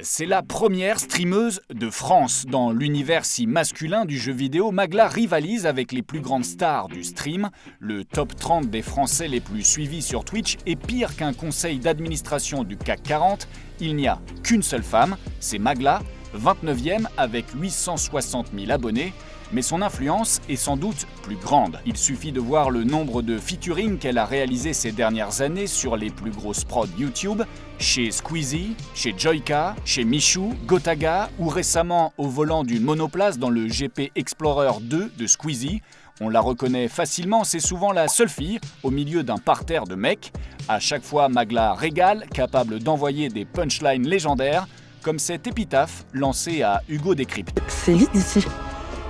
C'est la première streameuse de France. Dans l'univers si masculin du jeu vidéo, Magla rivalise avec les plus grandes stars du stream. Le top 30 des Français les plus suivis sur Twitch est pire qu'un conseil d'administration du CAC 40. Il n'y a qu'une seule femme, c'est Magla, 29e avec 860 000 abonnés. Mais son influence est sans doute plus grande. Il suffit de voir le nombre de featuring qu'elle a réalisé ces dernières années sur les plus grosses prods YouTube, chez Squeezie, chez Joyka, chez Michou, Gotaga ou récemment au volant d'une monoplace dans le GP Explorer 2 de Squeezie. On la reconnaît facilement, c'est souvent la seule fille au milieu d'un parterre de mecs. À chaque fois, Magla régale, capable d'envoyer des punchlines légendaires, comme cette épitaphe lancée à Hugo Décrypte. C'est vide ici.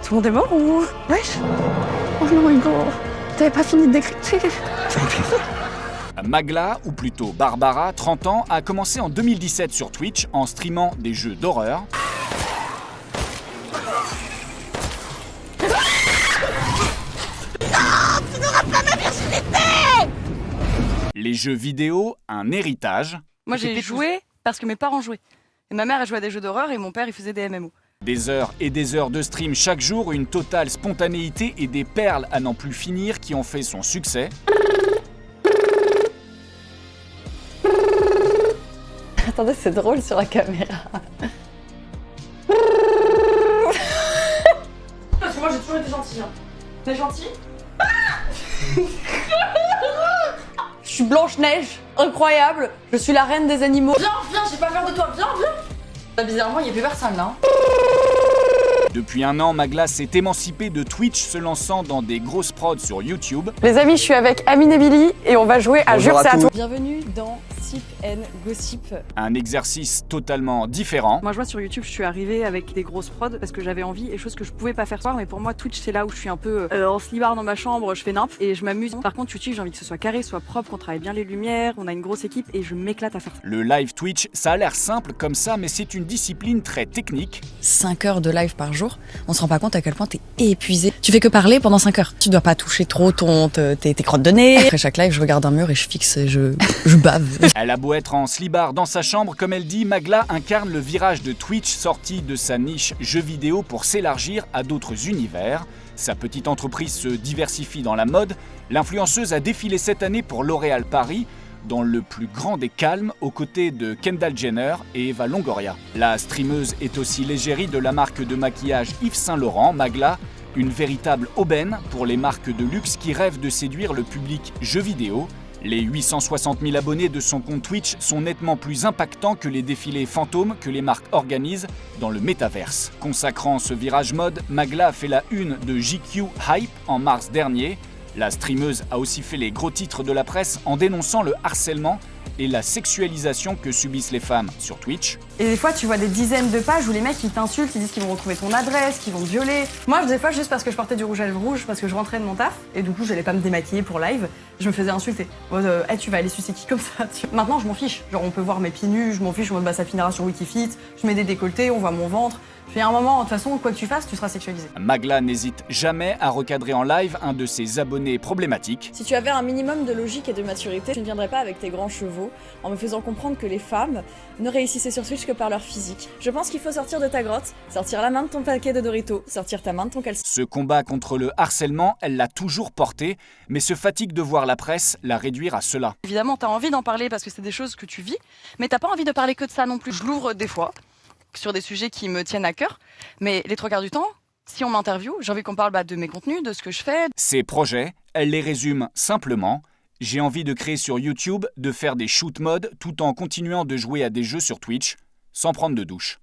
Tout le monde est mort ou... Wesh. Oh non Hugo, t'avais pas fini de décrypter. Magla, ou plutôt Barbara, 30 ans, a commencé en 2017 sur Twitch en streamant des jeux d'horreur. Les jeux vidéo, un héritage. Moi j'ai joué parce que mes parents jouaient. Et ma mère elle jouait à des jeux d'horreur et mon père il faisait des MMO. Des heures et des heures de stream chaque jour, une totale spontanéité et des perles à n'en plus finir qui ont fait son succès. Attendez, c'est drôle sur la caméra. Parce que moi j'ai toujours été gentille. Hein. T'es gentille? Je suis Blanche-Neige, incroyable. Je suis la reine des animaux. Viens, j'ai pas peur de toi, viens. Bah, bizarrement, il y a plus personne là. Depuis un an, Magla s'est émancipée de Twitch, se lançant dans des grosses prods sur YouTube. Les amis, je suis avec Amine et Billy et on va jouer à Jure c'est à toi. Bienvenue dans Sip and Gossip. Un exercice totalement différent. Moi, sur YouTube, je suis arrivée avec des grosses prods parce que j'avais envie et choses que je pouvais pas faire soir. Mais pour moi, Twitch, c'est là où je suis un peu en slibard dans ma chambre, je fais nimp et je m'amuse. Par contre, YouTube, j'ai envie que ce soit carré, soit propre, qu'on travaille bien les lumières, on a une grosse équipe et je m'éclate à faire ça. Le live Twitch, ça a l'air simple comme ça, mais c'est une discipline très technique. 5 heures de live par jour, on se rend pas compte à quel point t'es épuisé. Tu fais que parler pendant 5 heures. Tu dois pas toucher trop tes crottes de nez. Après chaque live, je regarde un mur et je fixe et je bave. Elle a beau être en slibard dans sa chambre, comme elle dit, Magla incarne le virage de Twitch sorti de sa niche jeux vidéo pour s'élargir à d'autres univers. Sa petite entreprise se diversifie dans la mode. L'influenceuse a défilé cette année pour L'Oréal Paris, dans le plus grand des calmes, aux côtés de Kendall Jenner et Eva Longoria. La streameuse est aussi l'égérie de la marque de maquillage Yves Saint Laurent, Magla, une véritable aubaine pour les marques de luxe qui rêvent de séduire le public jeux vidéo. Les 860 000 abonnés de son compte Twitch sont nettement plus impactants que les défilés fantômes que les marques organisent dans le métaverse. Consacrant ce virage mode, Magla a fait la une de GQ Hype en mars dernier. La streameuse a aussi fait les gros titres de la presse en dénonçant le harcèlement et la sexualisation que subissent les femmes sur Twitch. Et des fois, tu vois des dizaines de pages où les mecs ils t'insultent, ils disent qu'ils vont retrouver ton adresse, qu'ils vont te violer. Moi, des fois, juste parce que je portais du rouge à lèvres rouge, parce que je rentrais de mon taf, et du coup, j'allais pas me démaquiller pour live, je me faisais insulter. Hey, tu vas aller sucer qui comme ça? Maintenant, je m'en fiche. Genre, on peut voir mes pieds nus, je m'en fiche, ça finira sur Wikifit, je mets des décolletés, on voit mon ventre. Puis à un moment, de toute façon, quoi que tu fasses, tu seras sexualisé. Magla n'hésite jamais à recadrer en live un de ses abonnés problématiques. Si tu avais un minimum de logique et de maturité, tu ne viendrais pas avec tes grands chevaux en me faisant comprendre que les femmes ne réussissaient sur Twitch que par leur physique. Je pense qu'il faut sortir de ta grotte, sortir la main de ton paquet de Doritos, sortir ta main de ton caleçon. Ce combat contre le harcèlement, elle l'a toujours porté, mais se fatigue de voir la presse la réduire à cela. Évidemment, t'as envie d'en parler parce que c'est des choses que tu vis, mais t'as pas envie de parler que de ça non plus. Je l'ouvre des fois sur des sujets qui me tiennent à cœur, mais les 3 quarts du temps, si on m'interviewe, j'ai envie qu'on parle de mes contenus, de ce que je fais. Ses projets, elle les résume simplement. J'ai envie de créer sur YouTube, de faire des shoot modes tout en continuant de jouer à des jeux sur Twitch, sans prendre de douche.